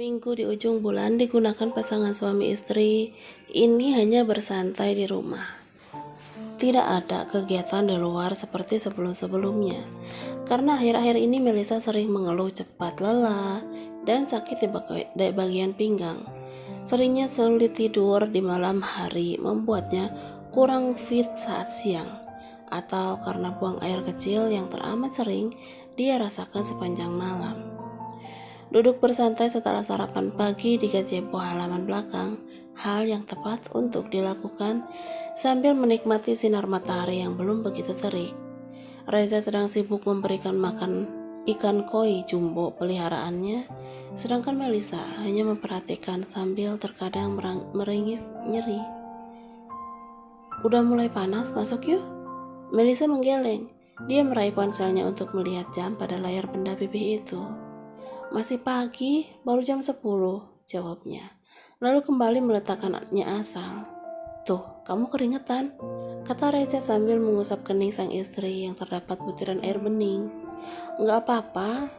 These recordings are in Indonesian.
Minggu di ujung bulan digunakan pasangan suami istri ini hanya bersantai di rumah. Tidak ada kegiatan di luar seperti sebelum-sebelumnya. Karena akhir-akhir ini Melisa sering mengeluh cepat lelah dan sakit di bagian pinggang. Seringnya sulit tidur di malam hari membuatnya kurang fit saat siang. Atau karena buang air kecil yang teramat sering dia rasakan sepanjang malam. Duduk bersantai setelah sarapan pagi di gazebo halaman belakang, hal yang tepat untuk dilakukan sambil menikmati sinar matahari yang belum begitu terik. Reza sedang sibuk memberikan makan ikan koi jumbo peliharaannya, sedangkan Melisa hanya memperhatikan sambil terkadang meringis nyeri. Udah mulai panas, masuk yuk. Melisa menggeleng. Dia meraih ponselnya untuk melihat jam pada layar benda pipih itu. Masih pagi, baru jam 10, jawabnya. Lalu kembali meletakkannya asal. Tuh, kamu keringetan, kata Reza sambil mengusap kening sang istri yang terdapat butiran air bening. Enggak apa-apa,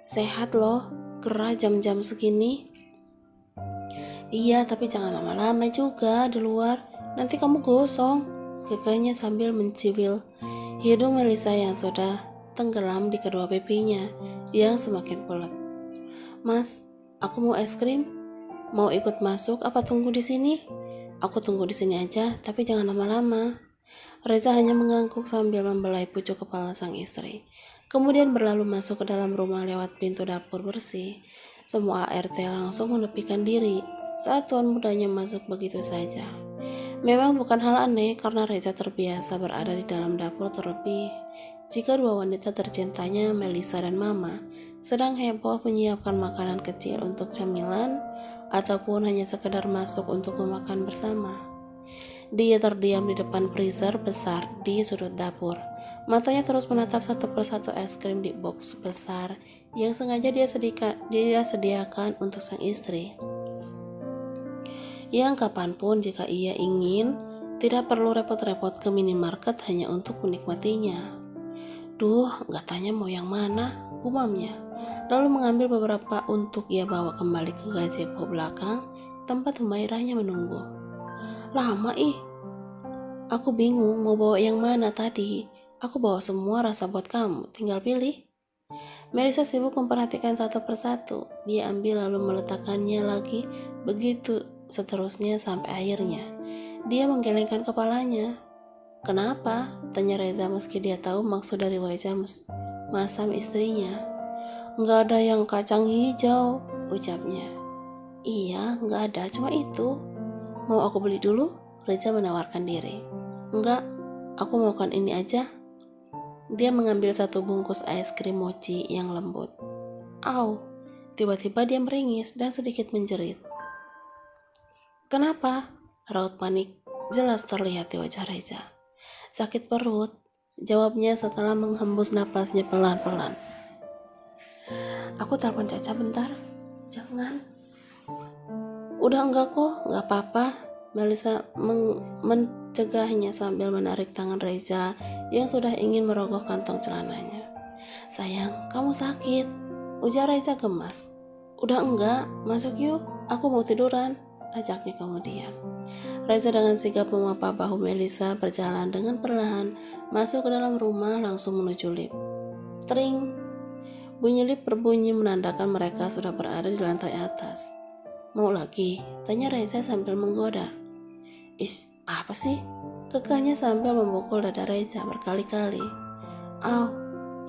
sehat loh, gerah jam-jam segini. Iya, tapi jangan lama-lama juga di luar, nanti kamu gosong, kekehnya sambil mencibir hidung Melisa yang sudah tenggelam di kedua pipinya yang semakin bulat. Mas, aku mau es krim. Mau ikut masuk apa tunggu di sini? Aku tunggu di sini aja, tapi jangan lama-lama. Reza hanya mengangguk sambil membelai pucuk kepala sang istri. Kemudian berlalu masuk ke dalam rumah lewat pintu dapur bersih. Semua ART langsung menepikan diri saat tuan mudanya masuk begitu saja. Memang bukan hal aneh karena Reza terbiasa berada di dalam dapur, terlebih jika dua wanita tercintanya Melisa dan Mama sedang heboh menyiapkan makanan kecil untuk camilan ataupun hanya sekedar masuk untuk memakan bersama. Dia terdiam di depan freezer besar di sudut dapur. Matanya terus menatap satu persatu es krim di box besar yang sengaja dia sediakan untuk sang istri. Yang kapanpun jika ia ingin, tidak perlu repot-repot ke minimarket hanya untuk menikmatinya. Duh, gak tanya mau yang mana, gumamnya. Lalu mengambil beberapa untuk ia bawa kembali ke gazebo belakang tempat Humairahnya menunggu. Lama aku bingung mau bawa yang mana tadi. Aku bawa semua rasa buat kamu, tinggal pilih. Melisa sibuk memperhatikan satu persatu. Dia ambil lalu meletakkannya lagi, begitu seterusnya sampai akhirnya. Dia menggelengkan kepalanya. Kenapa? Tanya Reza meski dia tahu maksud dari wajah masam istrinya. Nggak ada yang kacang hijau, ucapnya. Iya, nggak ada, cuma itu. Mau aku beli dulu? Reza menawarkan diri. Enggak, aku maukan ini aja. Dia mengambil satu bungkus es krim mochi yang lembut. Au, tiba-tiba dia meringis dan sedikit menjerit. Kenapa? Raut panik jelas terlihat di wajah Reza. Sakit perut, jawabnya setelah menghembus napasnya pelan-pelan. Aku telepon Caca bentar. Jangan. Udah enggak kok, enggak apa-apa. Melisa mencegahnya sambil menarik tangan Reza yang sudah ingin merogoh kantong celananya. Sayang, kamu sakit, ujar Reza gemas. Udah enggak, masuk yuk, aku mau tiduran, ajaknya kemudian. Reza dengan sigap memapa bahu Melisa berjalan dengan perlahan masuk ke dalam rumah langsung menuju lift. Tring. Bunyi lift berbunyi menandakan mereka sudah berada di lantai atas. Mau lagi? Tanya Reza sambil menggoda. Apa sih? Kekehnya sambil memukul dada Reza berkali-kali.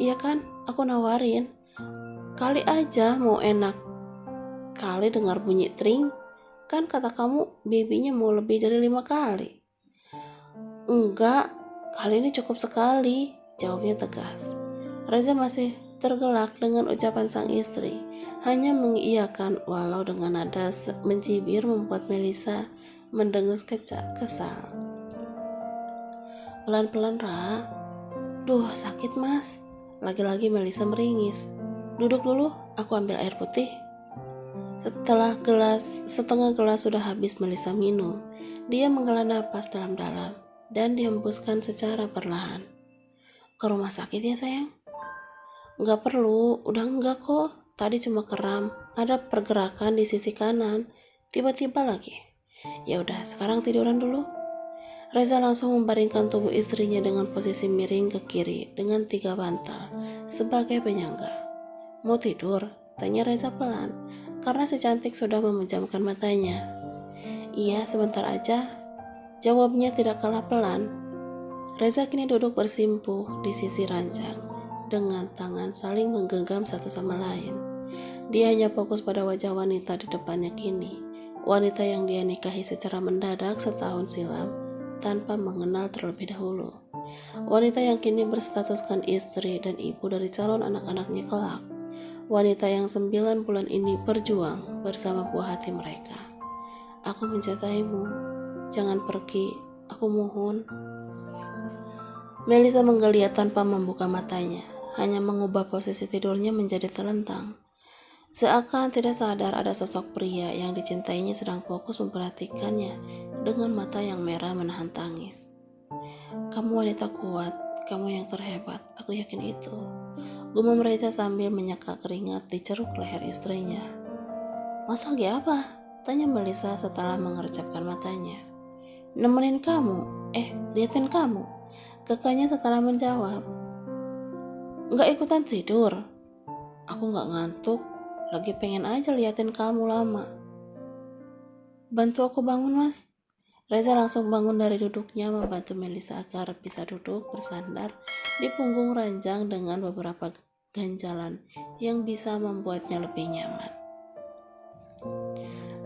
Iya kan? Aku nawarin. Kali aja mau enak. Kali dengar bunyi tring. Kan kata kamu babynya mau lebih dari 5 kali. Enggak, kali ini cukup sekali, jawabnya tegas. Reza masih tergelak dengan ucapan sang istri, hanya mengiyakan walau dengan nada mencibir membuat Melisa mendengus kesal. Pelan-pelan, Ra. Duh, sakit mas. Lagi-lagi Melisa meringis. Duduk dulu, aku ambil air putih. Setengah gelas sudah habis Melisa minum. Dia menghela napas dalam-dalam dan dihembuskan secara perlahan. Ke rumah sakit ya sayang? Enggak perlu, udah enggak kok. Tadi cuma kram, ada pergerakan di sisi kanan, tiba-tiba lagi. Ya udah, sekarang tiduran dulu. Reza langsung membaringkan tubuh istrinya dengan posisi miring ke kiri dengan 3 bantal sebagai penyangga. Mau tidur? Tanya Reza pelan, karena si cantik sudah memejamkan matanya. Iya, sebentar aja. Jawabnya tidak kalah pelan. Reza kini duduk bersimpuh di sisi ranjang, dengan tangan saling menggenggam satu sama lain. Dia hanya fokus pada wajah wanita di depannya kini. Wanita yang dia nikahi secara mendadak setahun silam, tanpa mengenal terlebih dahulu. Wanita yang kini berstatuskan istri dan ibu dari calon anak-anaknya kelak. Wanita yang 9 bulan ini berjuang bersama buah hati mereka. Aku mencintaimu, jangan pergi, aku mohon. Melisa menggeliat tanpa membuka matanya, hanya mengubah posisi tidurnya menjadi telentang. Seakan tidak sadar ada sosok pria yang dicintainya sedang fokus memperhatikannya dengan mata yang merah menahan tangis. Kamu wanita kuat, kamu yang terhebat, aku yakin itu. Gumam Reza sambil menyeka keringat di ceruk leher istrinya. Mas lagi apa? Tanya Melisa setelah mengerjapkan matanya. Nemenin kamu, liatin kamu. Kakaknya setelah menjawab. Nggak ikutan tidur. Aku nggak ngantuk, lagi pengen aja liatin kamu lama. Bantu aku bangun, Mas. Reza langsung bangun dari duduknya membantu Melisa agar bisa duduk bersandar di punggung ranjang dengan beberapa ganjalan yang bisa membuatnya lebih nyaman.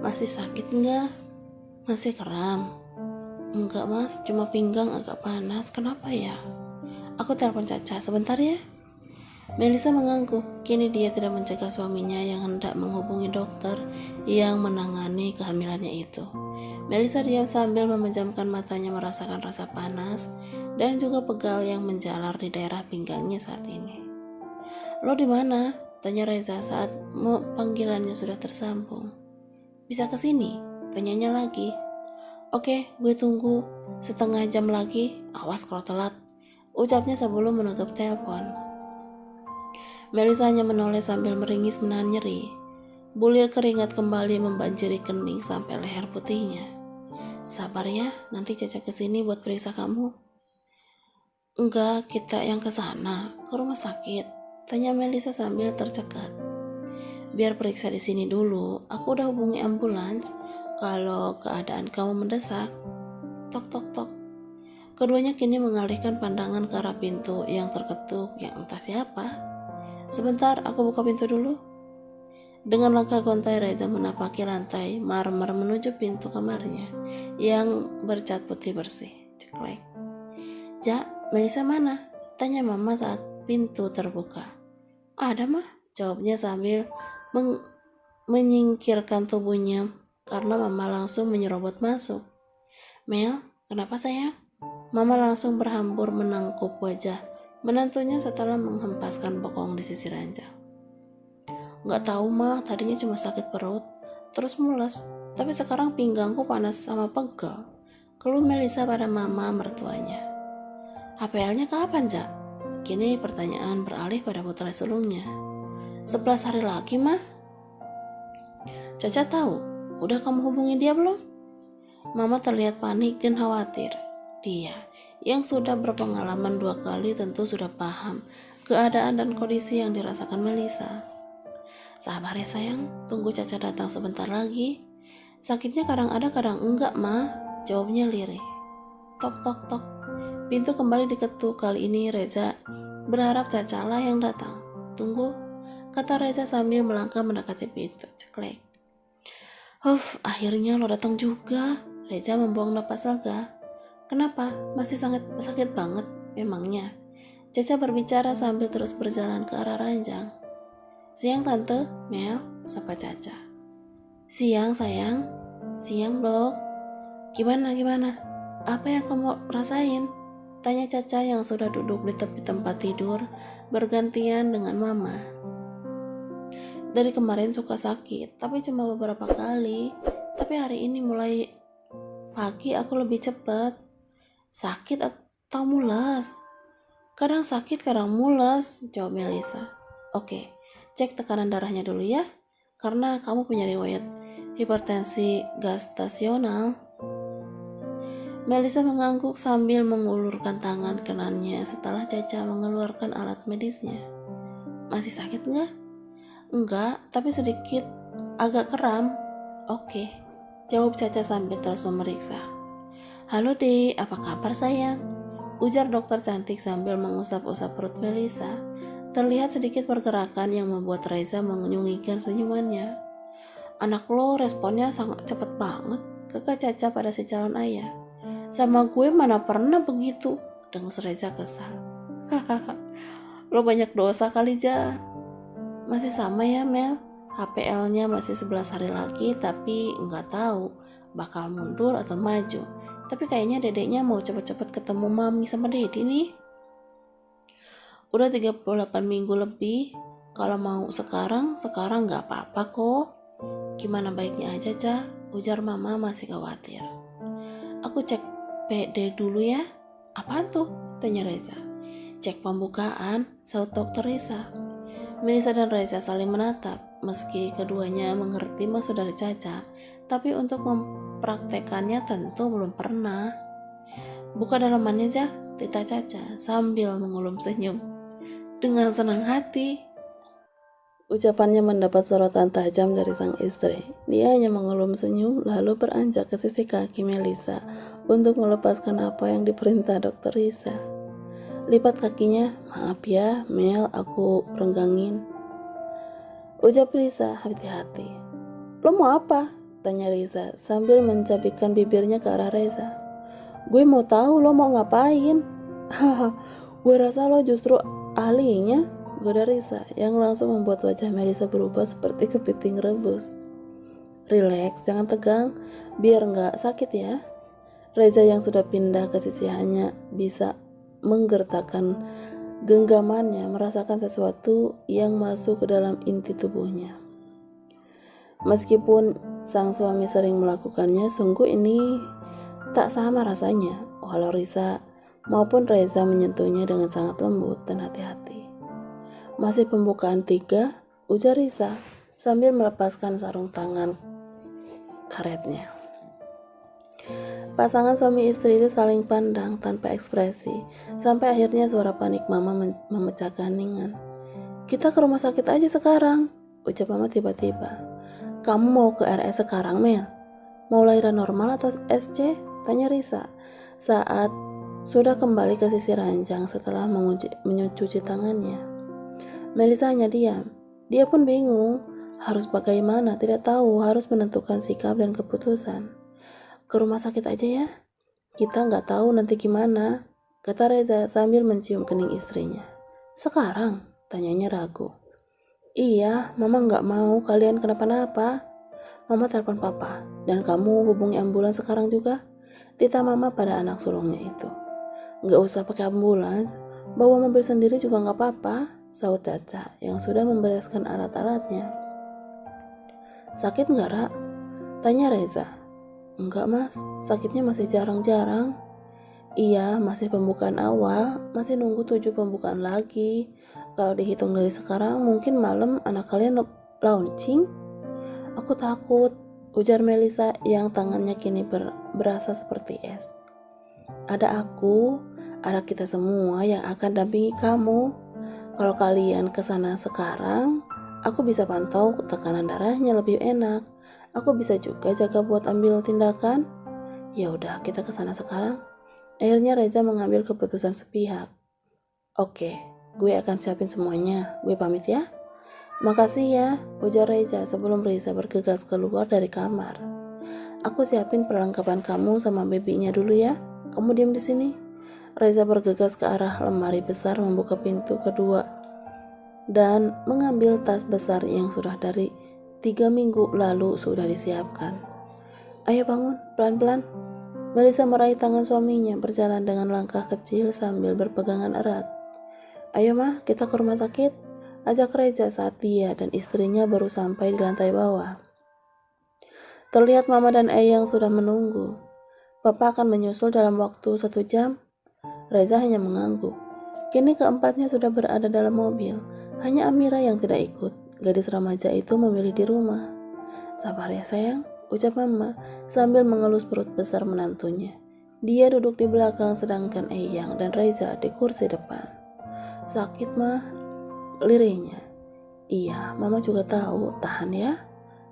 Masih sakit nggak? Masih kram? Enggak mas, cuma pinggang agak panas. Kenapa ya? Aku telepon Caca sebentar ya. Melisa mengangguk. Kini dia tidak mencegah suaminya yang hendak menghubungi dokter yang menangani kehamilannya itu. Melisa diam sambil memejamkan matanya merasakan rasa panas dan juga pegal yang menjalar di daerah pinggangnya saat ini. Lo di mana? Tanya Reza saat panggilannya sudah tersambung. Bisa kesini? Tanyanya lagi. Oke, gue tunggu setengah jam lagi, awas kalau telat, ucapnya sebelum menutup telepon. Melisa hanya menoleh sambil meringis menahan nyeri. Bulir keringat kembali membanjiri kening sampai leher putihnya. Sabar ya, nanti Caca kesini buat periksa kamu. Enggak, kita yang kesana, ke rumah sakit, tanya Melisa sambil tercekat. Biar periksa di sini dulu, aku udah hubungi ambulans. Kalau keadaan kamu mendesak. Tok tok tok. Keduanya kini mengalihkan pandangan ke arah pintu yang terketuk yang entah siapa. Sebentar, aku buka pintu dulu. Dengan langkah gontai Reza menapaki lantai marmer menuju pintu kamarnya yang bercat putih bersih. Ceklek. Ja, Melisa mana? Tanya mama saat pintu terbuka. Ada mah, jawabnya sambil menyingkirkan tubuhnya karena mama langsung menyerobot masuk. Mel, kenapa sayang? Mama langsung berhambur menangkup wajah menantunya setelah menghempaskan bokong di sisi ranjang. Nggak tahu mah, tadinya cuma sakit perut, terus mules, tapi sekarang pinggangku panas sama pegel. Keluh Melisa pada mama mertuanya. HPL-nya kapan, Jak? Kini pertanyaan beralih pada putra sulungnya. 11 hari lagi mah. Caca tahu. Udah kamu hubungi dia belum? Mama terlihat panik dan khawatir. Dia, yang sudah berpengalaman 2 kali tentu sudah paham keadaan dan kondisi yang dirasakan Melisa. Sabar ya sayang, tunggu Caca datang sebentar lagi. Sakitnya kadang ada kadang enggak mah, jawabnya lirih. Tok tok tok. Pintu kembali diketuk, kali ini Reza berharap Caca lah yang datang. Tunggu, kata Reza sambil melangkah mendekati pintu. Ceklek. Akhirnya lo datang juga. Reza membuang napas lega. Kenapa? Masih sangat sakit banget memangnya? Caca berbicara sambil terus berjalan ke arah ranjang. Siang tante, Mel, sapa Caca. Siang sayang. Siang dok. Gimana? Apa yang kamu rasain? Tanya Caca yang sudah duduk di tepi tempat tidur bergantian dengan mama. Dari kemarin suka sakit, tapi cuma beberapa kali. Tapi hari ini mulai pagi aku lebih cepat. Sakit atau mules? Kadang sakit, kadang mules, jawab Melisa. Oke, cek tekanan darahnya dulu ya, karena kamu punya riwayat hipertensi gestasional. Melisa mengangguk sambil mengulurkan tangan kanannya setelah Caca mengeluarkan alat medisnya. Masih sakit nggak? Enggak, tapi sedikit agak kram. Oke, jawab Caca sambil terus memeriksa. Halo Dek, apa kabar sayang? Ujar dokter cantik sambil mengusap-usap perut Melisa. Terlihat sedikit pergerakan yang membuat Reza menyungikan senyumannya. Anak lo responnya sangat cepat banget, kata Caca pada si calon ayah. Sama gue mana pernah begitu, dengus Reza kesal. Hahaha, lo banyak dosa kali Ja. Masih sama ya Mel, HPL-nya masih 11 hari lagi tapi nggak tahu bakal mundur atau maju. Tapi kayaknya dedeknya mau cepet-cepet ketemu mami sama dede nih. Udah 38 minggu lebih, kalau mau sekarang nggak apa-apa kok. Gimana baiknya aja Ca, ujar mama masih khawatir. Aku cek PD dulu ya. Apaan tuh? Tanya Reza. Cek pembukaan, saut dokter Reza. Melisa dan Reza saling menatap, meski keduanya mengerti maksud dari Caca, tapi untuk mempraktekannya tentu belum pernah. Buka dalamannya aja, tita Caca sambil mengulum senyum. Dengan senang hati. Ucapannya mendapat sorotan tajam dari sang istri. Dia hanya mengulum senyum lalu beranjak ke sisi kaki Melisa untuk melepaskan apa yang diperintah dokter Risa. Lipat kakinya, maaf ya Mel, aku renggangin. Ucap Risa hati-hati. Lo mau apa? Tanya Risa sambil mencabikkan bibirnya ke arah Reza. Gue mau tahu lo mau ngapain. Haha, gue rasa lo justru ahlinya, goda Risa yang langsung membuat wajah Melisa berubah seperti kepiting rebus. Rileks, jangan tegang, biar nggak sakit ya. Reza yang sudah pindah ke sisi hanya bisa menggertakkan genggamannya, merasakan sesuatu yang masuk ke dalam inti tubuhnya. Meskipun sang suami sering melakukannya, sungguh ini tak sama rasanya, walau Risa maupun Reza menyentuhnya dengan sangat lembut dan hati-hati. Masih pembukaan 3, ujar Risa sambil melepaskan sarung tangan karetnya. Pasangan suami istri itu saling pandang tanpa ekspresi, sampai akhirnya suara panik mama memecahkan heningan. Kita ke rumah sakit aja sekarang, ucap mama tiba-tiba. Kamu mau ke RS sekarang Mel? Mau lahiran normal atau SC? Tanya Risa saat sudah kembali ke sisi ranjang setelah mencuci tangannya. Melisa hanya diam. Dia pun bingung harus bagaimana, tidak tahu, harus menentukan sikap dan keputusan. Ke rumah sakit aja ya, kita nggak tahu nanti gimana, kata Reza sambil mencium kening istrinya. Sekarang? Tanyanya ragu. Iya, mama nggak mau kalian kenapa-napa. Mama telepon papa, dan kamu hubungi ambulans sekarang juga, tita mama pada anak sulungnya itu. Nggak usah pakai ambulans, bawa mobil sendiri juga nggak apa-apa, saut Caca yang sudah membereskan alat-alatnya. Sakit nggak, Ra? Tanya Reza. Enggak mas, sakitnya masih jarang-jarang. Iya, masih pembukaan awal, masih nunggu 7 pembukaan lagi. Kalau dihitung dari sekarang, mungkin malam anak kalian launching. Aku takut, ujar Melisa yang tangannya kini berasa seperti es. Ada aku, ada kita semua yang akan dampingi kamu. Kalau kalian kesana sekarang, aku bisa pantau tekanan darahnya lebih enak. Aku bisa juga jaga buat ambil tindakan. Ya udah, kita kesana sekarang. Akhirnya Reza mengambil keputusan sepihak. Oke, gue akan siapin semuanya. Gue pamit ya. Makasih ya, ujar Reza sebelum Reza bergegas keluar dari kamar. Aku siapin perlengkapan kamu sama babynya dulu ya. Kamu diam di sini. Reza bergegas ke arah lemari besar, membuka pintu kedua dan mengambil tas besar yang sudah dari 3 minggu lalu sudah disiapkan. Ayo bangun, pelan-pelan. Melisa meraih tangan suaminya, berjalan dengan langkah kecil sambil berpegangan erat. Ayo mah, kita ke rumah sakit, ajak Reza saat dia dan istrinya baru sampai di lantai bawah. Terlihat mama dan Eyang sudah menunggu. Papa akan menyusul dalam waktu 1 jam. Reza hanya mengangguk. Kini keempatnya sudah berada dalam mobil. Hanya Amira yang tidak ikut, gadis remaja itu memilih di rumah. Sabar ya sayang, ucap mama sambil mengelus perut besar menantunya. Dia duduk di belakang sedangkan Eyang dan Reza di kursi depan. Sakit mah, lirihnya. Iya, mama juga tahu, tahan ya.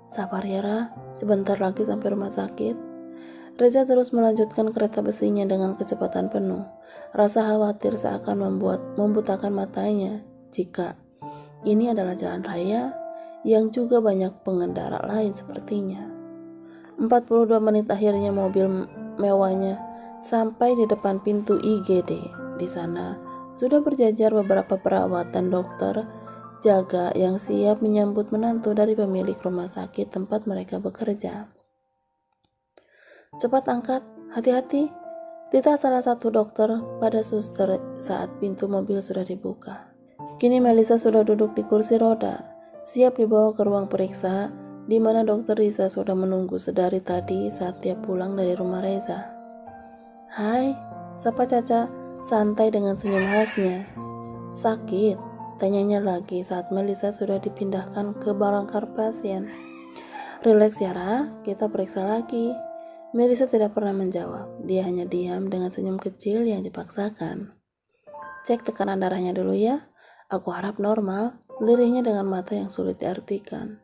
Sabar ya Ra, sebentar lagi sampai rumah sakit. Reza terus melanjutkan kereta besinya dengan kecepatan penuh. Rasa khawatir seakan membutakan matanya jika ini adalah jalan raya yang juga banyak pengendara lain sepertinya. 42 menit akhirnya mobil mewahnya sampai di depan pintu IGD. Di sana sudah berjajar beberapa perawat dan dokter jaga yang siap menyambut menantu dari pemilik rumah sakit tempat mereka bekerja. Cepat angkat, hati-hati, titah salah satu dokter pada suster saat pintu mobil sudah dibuka. Kini Melisa sudah duduk di kursi roda, siap dibawa ke ruang periksa, di mana dokter Risa sudah menunggu sedari tadi saat dia pulang dari rumah Reza. Hai, sapa Caca, santai dengan senyum khasnya. Sakit? Tanyanya lagi saat Melisa sudah dipindahkan ke barangkar pasien. Rileks ya Ra, kita periksa lagi. Melisa tidak pernah menjawab, dia hanya diam dengan senyum kecil yang dipaksakan. Cek tekanan darahnya dulu ya, aku harap normal, lirihnya dengan mata yang sulit diartikan.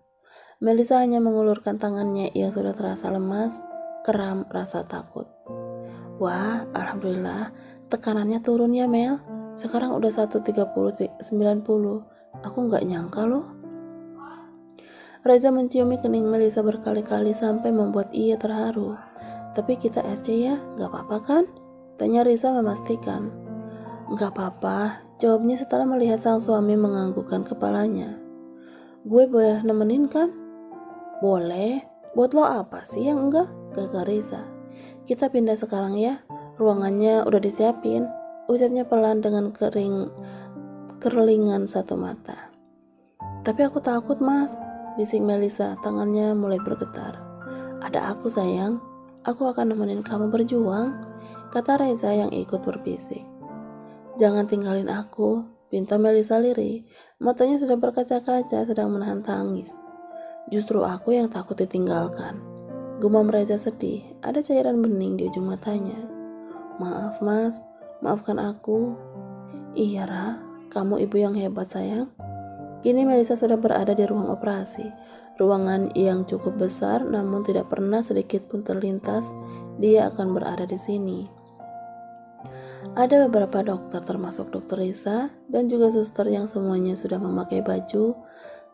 Melisa hanya mengulurkan tangannya yang sudah terasa lemas, keram rasa takut. Wah, alhamdulillah, tekanannya turun ya Mel, sekarang udah 130/90, aku nggak nyangka loh. Reza menciumi kening Melisa berkali-kali sampai membuat ia terharu. Tapi kita SC ya, gak apa-apa kan? Tanya Risa memastikan. Gak apa-apa, jawabnya setelah melihat sang suami menganggukkan kepalanya. Gue boleh nemenin kan? Boleh, buat lo apa sih yang enggak? Gagak Risa. Kita pindah sekarang ya, ruangannya udah disiapin, ucapnya pelan dengan kerlingan satu mata. Tapi aku takut mas, bisik Melisa, tangannya mulai bergetar. Ada aku sayang, aku akan nemenin kamu berjuang, kata Reza yang ikut berbisik. Jangan tinggalin aku, pinta Melisa lirih, matanya sudah berkaca-kaca sedang menahan tangis. Justru aku yang takut ditinggalkan. Gumam Reza sedih, ada cairan bening di ujung matanya. Maaf mas, maafkan aku. Iya Ra, kamu ibu yang hebat sayang. Kini Melisa sudah berada di ruang operasi. Ruangan yang cukup besar namun tidak pernah sedikit pun terlintas dia akan berada di sini. Ada beberapa dokter termasuk dokter Risa dan juga suster yang semuanya sudah memakai baju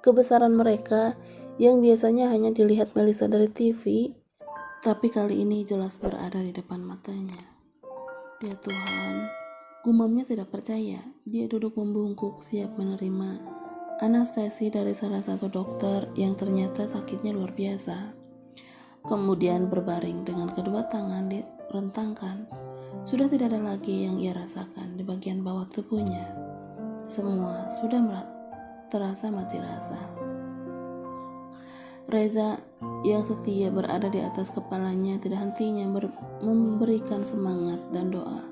kebesaran mereka yang biasanya hanya dilihat Melisa dari TV, tapi kali ini jelas berada di depan matanya. Ya Tuhan, gumamnya tidak percaya. Dia duduk membungkuk siap menerima anestesi dari salah satu dokter yang ternyata sakitnya luar biasa. Kemudian berbaring dengan kedua tangan direntangkan. Sudah tidak ada lagi yang ia rasakan di bagian bawah tubuhnya. Semua sudah terasa mati rasa. Reza yang setia berada di atas kepalanya tidak hentinya memberikan semangat dan doa,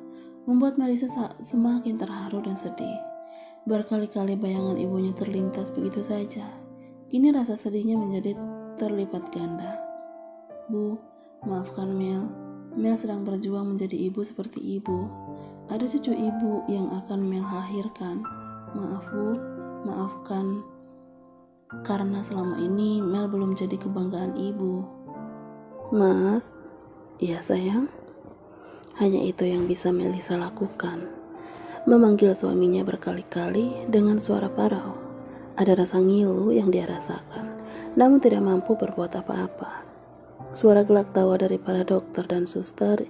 membuat Melisa semakin terharu dan sedih. Berkali-kali bayangan ibunya terlintas begitu saja. Kini rasa sedihnya menjadi terlipat ganda. Bu, maafkan Mel. Mel sedang berjuang menjadi ibu seperti ibu. Ada cucu ibu yang akan Mel lahirkan. Maaf Bu, maafkan. Karena selama ini Mel belum jadi kebanggaan ibu. Mas, iya sayang. Hanya itu yang bisa Melisa lakukan. Memanggil suaminya berkali-kali dengan suara parau. Ada rasa ngilu yang dia rasakan, namun tidak mampu berbuat apa-apa. Suara gelak tawa dari para dokter dan suster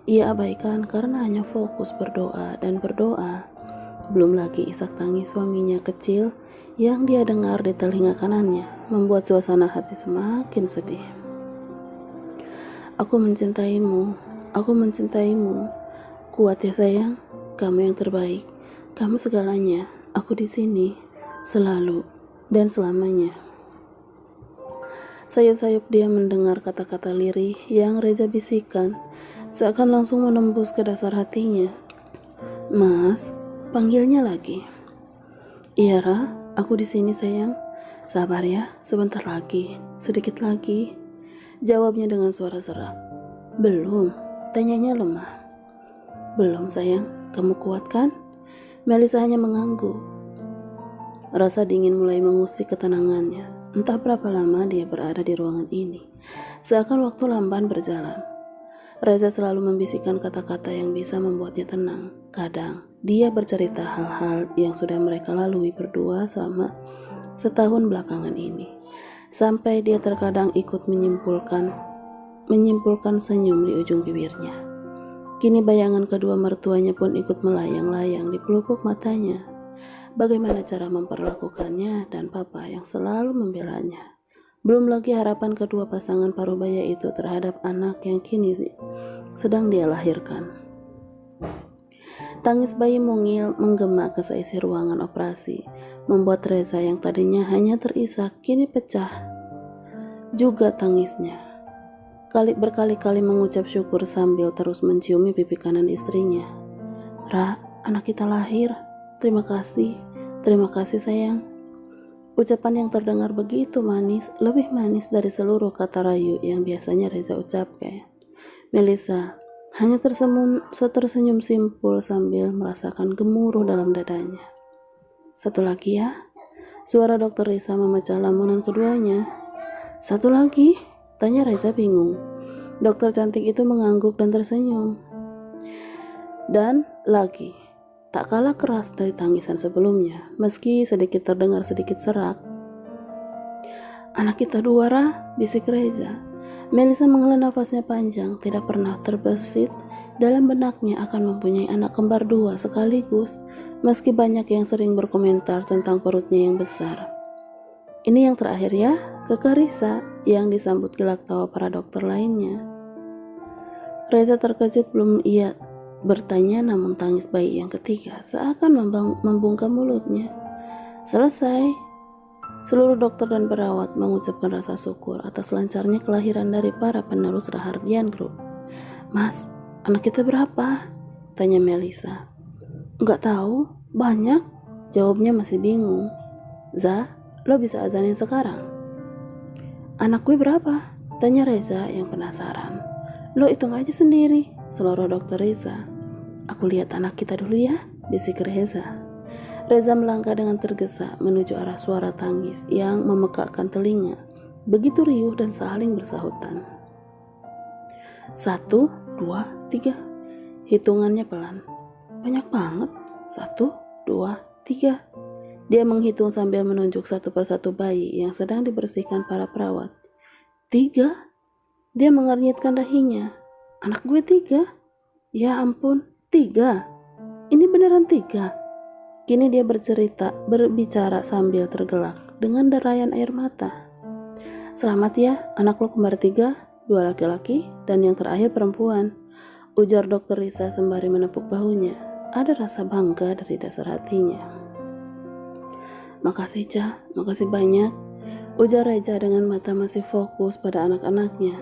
ia abaikan karena hanya fokus berdoa dan berdoa. Belum lagi isak tangis suaminya kecil yang dia dengar di telinga kanannya membuat suasana hati semakin sedih. Aku mencintaimu, aku mencintaimu. Kuat ya sayang. Kamu yang terbaik, kamu segalanya, aku di sini, selalu, dan selamanya. Sayup-sayup dia mendengar kata-kata lirih yang Reza bisikan, seakan langsung menembus ke dasar hatinya. Mas, panggilnya lagi. Iya Ra, aku di sini sayang. Sabar ya, sebentar lagi, sedikit lagi, jawabnya dengan suara serak. Belum, tanyanya lemah. Belum sayang, kamu kuat kan? Melisa hanya mengangguk. Rasa dingin mulai mengusik ketenangannya. Entah berapa lama dia berada di ruangan ini. Seakan waktu lamban berjalan. Reza selalu membisikkan kata-kata yang bisa membuatnya tenang. Kadang, dia bercerita hal-hal yang sudah mereka lalui berdua selama setahun belakangan ini. Sampai dia terkadang ikut menyimpulkan senyum di ujung bibirnya. Kini bayangan kedua mertuanya pun ikut melayang-layang di pelupuk matanya. Bagaimana cara memperlakukannya dan papa yang selalu membelanya. Belum lagi harapan kedua pasangan parubaya itu terhadap anak yang kini sedang dia lahirkan. Tangis bayi mungil menggema ke seisi ruangan operasi, membuat Reza yang tadinya hanya terisak kini pecah juga tangisnya. Berkali-kali mengucap syukur sambil terus menciumi pipi kanan istrinya. Ra, anak kita lahir. Terima kasih sayang. Ucapan yang terdengar begitu manis, lebih manis dari seluruh kata rayu yang biasanya Reza ucapkan. Melisa hanya tersenyum simpul sambil merasakan gemuruh dalam dadanya. Satu lagi ya, suara dokter Risa memecah lamunan keduanya. Satu lagi, tanya Reza bingung. Dokter cantik itu mengangguk dan tersenyum. Dan lagi. Tak kalah keras dari tangisan sebelumnya, meski sedikit terdengar sedikit serak. Anak kita dua, Ra, bisik Reza. Melisa menghela nafasnya panjang, tidak pernah terbesit dalam benaknya akan mempunyai anak kembar dua sekaligus, meski banyak yang sering berkomentar tentang perutnya yang besar. Ini yang terakhir ya, kekeh Risa yang disambut gelak tawa para dokter lainnya. Reza terkejut belum ia bertanya, namun tangis bayi yang ketiga seakan membungkam mulutnya. Selesai. Seluruh dokter dan perawat mengucapkan rasa syukur atas lancarnya kelahiran dari para penerus Rahardian Group. Mas, anak kita berapa? Tanya Melisa. Enggak tahu, banyak. Jawabnya masih bingung. Za, lo bisa azanin sekarang? Anak gue berapa? Tanya Reza yang penasaran. Lo hitung aja sendiri, seluruh dokter Reza. Aku lihat anak kita dulu ya, bisik Reza. Reza melangkah dengan tergesa menuju arah suara tangis yang memekakkan telinga. Begitu riuh dan saling bersahutan. 1, 2, 3. Hitungannya pelan. Banyak banget. 1, 2, 3. Dia menghitung sambil menunjuk satu persatu bayi yang sedang dibersihkan para perawat. 3. Dia mengernyitkan dahinya. Anak gue 3. Ya ampun. 3. Ini beneran 3. Kini dia berbicara sambil tergelak dengan derayan air mata. Selamat ya, anak lo kembar 3, 2 laki-laki dan yang terakhir perempuan, ujar dokter Risa sembari menepuk bahunya. Ada rasa bangga dari dasar hatinya. Makasih Ca, makasih banyak, ujar Reza dengan mata masih fokus pada anak-anaknya.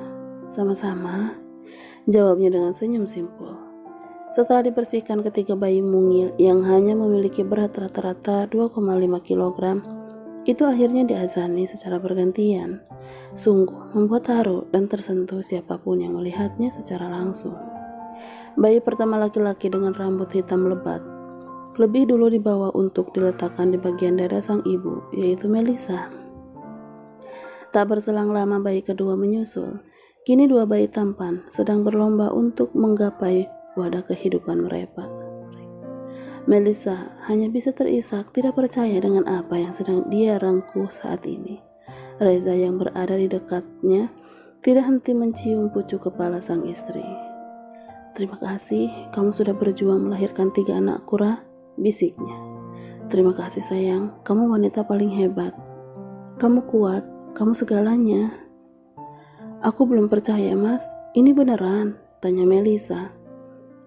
Sama-sama, jawabnya dengan senyum simpul. Setelah dibersihkan ketiga bayi mungil yang hanya memiliki berat rata-rata 2,5 kg, itu akhirnya diazani secara bergantian. Sungguh membuat haru dan tersentuh siapapun yang melihatnya secara langsung. Bayi pertama laki-laki dengan rambut hitam lebat lebih dulu dibawa untuk diletakkan di bagian dada sang ibu, yaitu Melisa. Tak berselang lama bayi kedua menyusul. Kini dua bayi tampan sedang berlomba untuk menggapai wadah kehidupan mereka. Melisa hanya bisa terisak tidak percaya dengan apa yang sedang dia rangkuh saat ini. Reza yang berada di dekatnya tidak henti mencium pucuk kepala sang istri. Terima kasih, kamu sudah berjuang melahirkan 3 anakku, Ra, bisiknya. Terima kasih sayang, kamu wanita paling hebat. Kamu kuat, kamu segalanya. Aku belum percaya mas, ini beneran, tanya Melisa.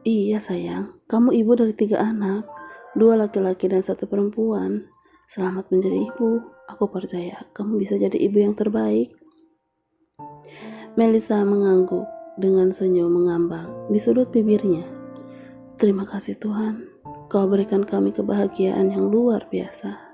Iya sayang, kamu ibu dari 3 anak, 2 laki-laki dan 1 perempuan. Selamat menjadi ibu, aku percaya kamu bisa jadi ibu yang terbaik. Melisa mengangguk dengan senyum mengambang di sudut bibirnya. Terima kasih Tuhan, kau berikan kami kebahagiaan yang luar biasa.